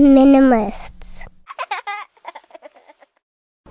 Minimalists.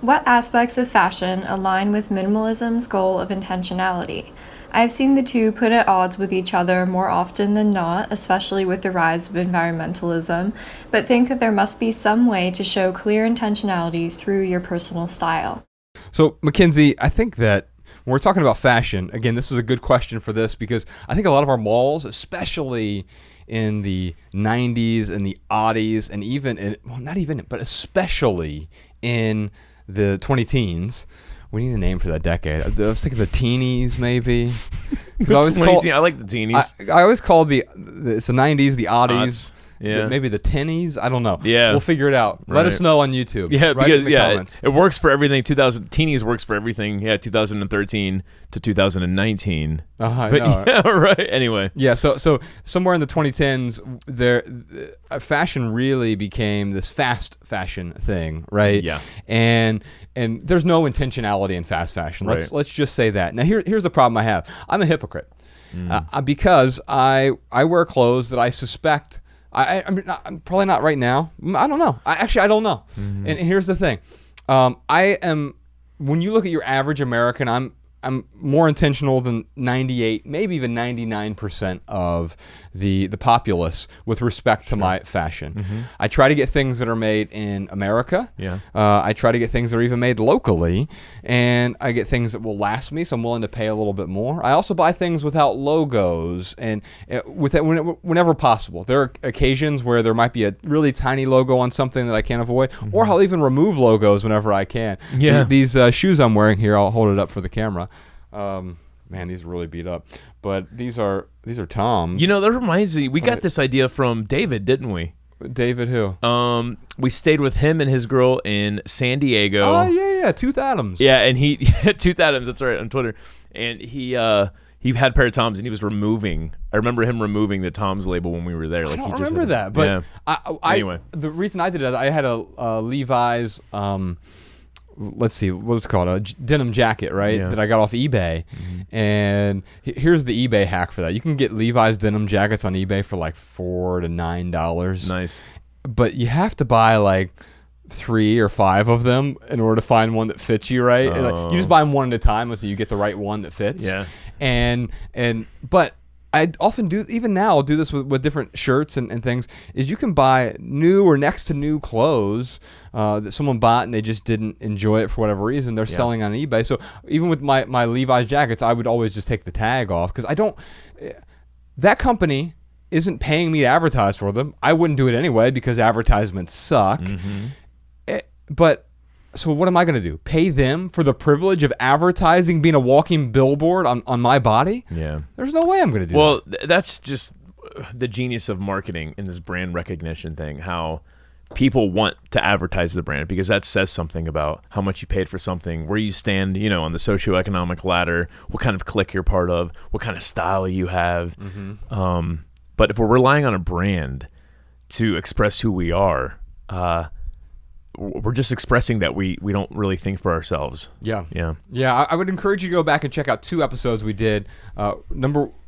What aspects of fashion align with minimalism's goal of intentionality? I've seen the two put at odds with each other more often than not, especially with the rise of environmentalism, but think that there must be some way to show clear intentionality through your personal style. So, Mackenzie, I think that when we're talking about fashion, again, this is a good question for this because I think a lot of our malls, especially in the 90s and the oddies, and but especially in the 20-teens, we need a name for that decade. I was thinking the teenies, maybe. I like the teenies. I always call it's the 90s, the oddies. Yeah. Maybe the tennies. I don't know. Yeah. We'll figure it out. Right. Let us know on YouTube. Yeah, Write because in the comments. it works for everything. Teenies works for everything. Yeah, 2013 to 2019. I but know. Yeah, right. Anyway. Yeah. So somewhere in the 2010s, fashion really became this fast fashion thing, right? Yeah. And there's no intentionality in fast fashion. Let's just say that. Now here's the problem I have. I'm a hypocrite because I wear clothes that I suspect. I'm probably not right now. I don't know. I don't know. Mm-hmm. And here's the thing. When you look at your average American, I'm more intentional than 98, maybe even 99% of the populace with respect to my fashion. Mm-hmm. I try to get things that are made in America. Yeah. I try to get things that are even made locally, and I get things that will last me, so I'm willing to pay a little bit more. I also buy things without logos, and whenever possible. There are occasions where there might be a really tiny logo on something that I can't avoid, or I'll even remove logos whenever I can. Yeah. These shoes I'm wearing here, I'll hold it up for the camera. Man, these are really beat up, but these are Tom's. You know, that reminds me, we got this idea from David, didn't we? David who? We stayed with him and his girl in San Diego. Oh yeah, Tooth Adams. Yeah, and he Tooth Adams. That's right, on Twitter. And he had a pair of Toms, and he was removing. I remember him removing the Toms label when we were there. Like, I don't remember that, but yeah. Anyway, the reason I did it, I had a Levi's. Let's see, what was it called? A denim jacket, right? Yeah. That I got off eBay. Mm-hmm. And here's the eBay hack for that. You can get Levi's denim jackets on eBay for like $4 to $9. Nice. But you have to buy like 3 or 5 of them in order to find one that fits you, right? And like, you just buy them one at a time until you get the right one that fits. Yeah. But I often do, even now, I'll do this with different shirts and things, is you can buy new or next to new clothes that someone bought and they just didn't enjoy it for whatever reason. They're selling on eBay. So even with my Levi's jackets, I would always just take the tag off because that company isn't paying me to advertise for them. I wouldn't do it anyway because advertisements suck. Mm-hmm. So what am I going to do? Pay them for the privilege of advertising being a walking billboard on my body? Yeah. There's no way I'm going to do that. Well, that's just the genius of marketing in this brand recognition thing, how people want to advertise the brand because that says something about how much you paid for something, where you stand, on the socioeconomic ladder, what kind of clique you're part of, what kind of style you have. Mm-hmm. But if we're relying on a brand to express who we are, we're just expressing that we don't really think for ourselves. Yeah. I would encourage you to go back and check out 2 episodes we did.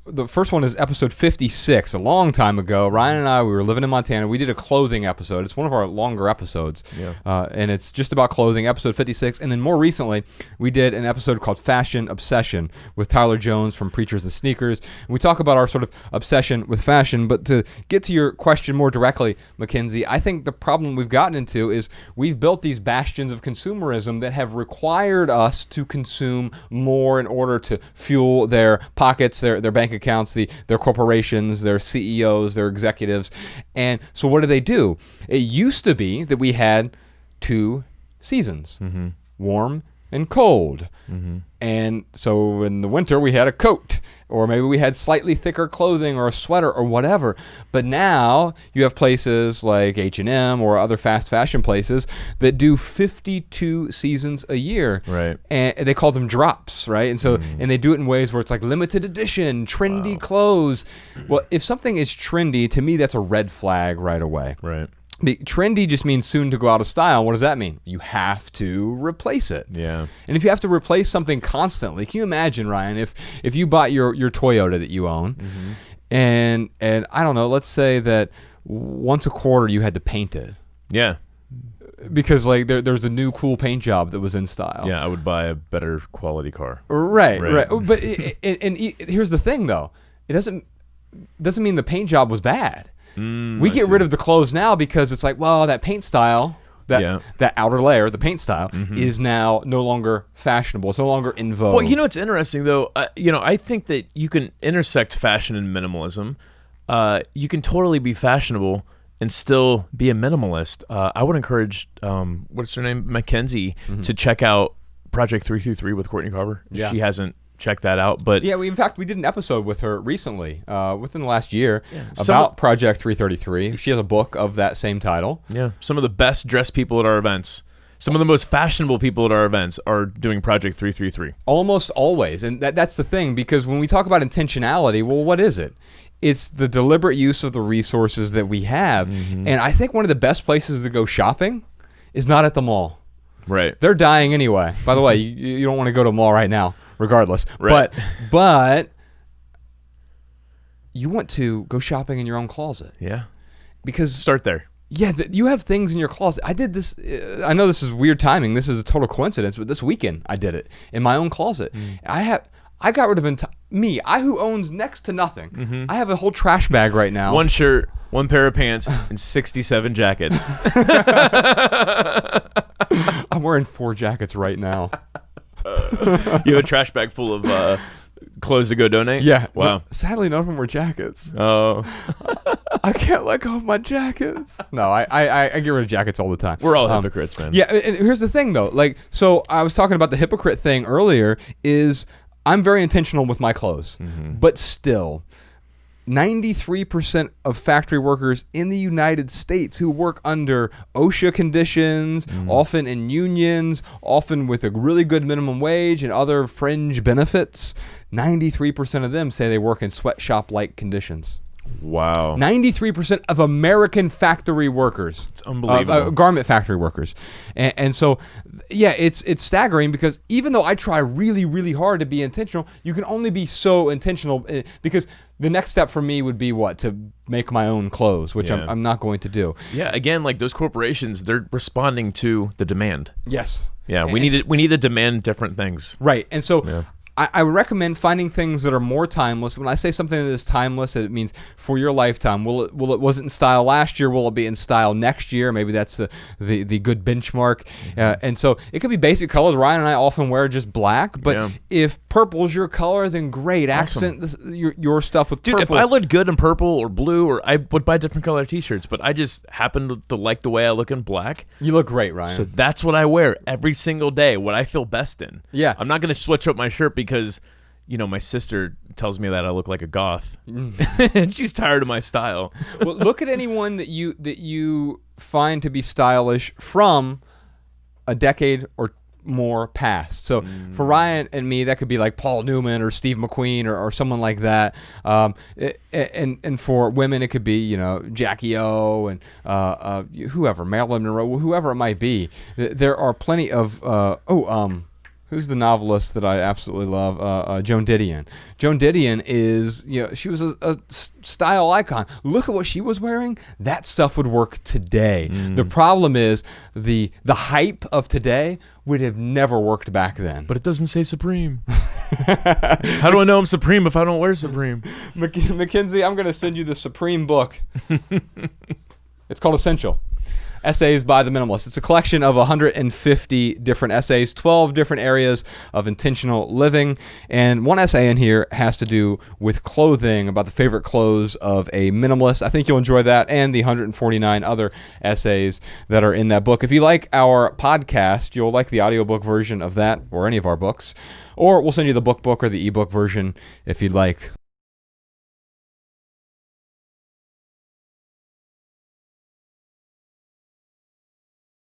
The first one is episode 56, a long time ago. Ryan and I, we were living in Montana. We did a clothing episode. It's one of our longer episodes. Yeah. And it's just about clothing, episode 56. And then more recently, we did an episode called Fashion Obsession with Tyler Jones from Preachers and Sneakers. And we talk about our sort of obsession with fashion. But to get to your question more directly, Mackenzie, I think the problem we've gotten into is we've built these bastions of consumerism that have required us to consume more in order to fuel their pockets, their bank accounts, their corporations, their CEOs, their executives. And so what do? It used to be that we had 2 seasons, mm-hmm. warm and cold. Mm-hmm. And so in the winter we had a coat, or maybe we had slightly thicker clothing or a sweater or whatever. But now you have places like H&M or other fast fashion places that do 52 seasons a year. Right. And they call them drops, right? And so and they do it in ways where it's like limited edition, trendy clothes. Well, if something is trendy, to me that's a red flag right away. Right. Trendy just means soon to go out of style. What does that mean? You have to replace it. Yeah. And if you have to replace something constantly, can you imagine, Ryan, if you bought your Toyota that you own, mm-hmm. and I don't know, let's say that once a quarter you had to paint it. Yeah. Because like there's a new cool paint job that was in style. Yeah, I would buy a better quality car. Right. But here's the thing, though. It doesn't mean the paint job was bad. We get rid of the clothes now because it's like, well, that paint style, that outer layer, the paint style, is now no longer fashionable. It's no longer in vogue. Well, you know what's interesting, though? I think that you can intersect fashion and minimalism. You can totally be fashionable and still be a minimalist. I would encourage, what's her name, Mackenzie, to check out Project 333 with Courtney Carver. Yeah. She hasn't checked that out, but yeah, in fact we did an episode with her recently, within the last year, about Project 333. She has a book of that same title. Yeah, some of the best dressed people at our events, some of the most fashionable people at our events are doing Project 333. Almost always, and that's the thing, because when we talk about intentionality, well, what is it? It's the deliberate use of the resources that we have. And I think one of the best places to go shopping is not at the mall. Right. They're dying anyway. By the way, you don't want to go to a mall right now, regardless. Right. But you want to go shopping in your own closet. Yeah. Because start there. Yeah, you have things in your closet. I did this. I know this is weird timing. This is a total coincidence, but this weekend I did it in my own closet. I got rid of I who owns next to nothing. I have a whole trash bag right now. One shirt, one pair of pants, and 67 jackets. I'm wearing 4 jackets right now. You have a trash bag full of clothes to go donate? Yeah. Wow. Sadly, none of them were jackets. Oh. I can't let go of my jackets. No, I get rid of jackets all the time. We're all hypocrites, man. Yeah, and here's the thing, though. Like, so I was talking about the hypocrite thing earlier, is I'm very intentional with my clothes. But still, 93% of factory workers in the United States who work under OSHA conditions, often in unions, often with a really good minimum wage and other fringe benefits, 93% of them say they work in sweatshop-like conditions. Wow. 93% of American factory workers. It's unbelievable. Garment factory workers. And so, yeah, it's staggering, because even though I try really, really hard to be intentional, you can only be so intentional, because the next step for me would be what? To make my own clothes, which I'm not going to do. Yeah, again, like those corporations, they're responding to the demand. Yes. Yeah, we need to demand different things. Right. And so I would recommend finding things that are more timeless. When I say something that is timeless, it means for your lifetime. Was it in style last year? Will it be in style next year? Maybe that's the good benchmark. And so it could be basic colors. Ryan and I often wear just black, but if purple's your color, then great. Awesome. Accent your stuff with purple. Dude, if I looked good in purple or blue, or I would buy different color t-shirts, but I just happen to like the way I look in black. You look great, Ryan. So that's what I wear every single day, what I feel best in. Yeah. I'm not going to switch up my shirt because, my sister tells me that I look like a goth. And she's tired of my style. Well, look at anyone that you find to be stylish from a decade or more past. So for Ryan and me, that could be like Paul Newman or Steve McQueen or someone like that. And for women, it could be Jackie O and whoever, Marilyn Monroe, whoever it might be. There are plenty of who's the novelist that I absolutely love? Joan Didion. Joan Didion is, she was a style icon. Look at what she was wearing. That stuff would work today. The problem is the hype of today would have never worked back then. But it doesn't say Supreme. How do I know I'm Supreme if I don't wear Supreme? Mackenzie, I'm going to send you the Supreme book. It's called Essential. Essays by the Minimalists. It's a collection of 150 different essays, 12 different areas of intentional living, and one essay in here has to do with clothing, about the favorite clothes of a minimalist. I think you'll enjoy that, and the 149 other essays that are in that book. If you like our podcast, you'll like the audiobook version of that, or any of our books, or we'll send you the book or the ebook version if you'd like.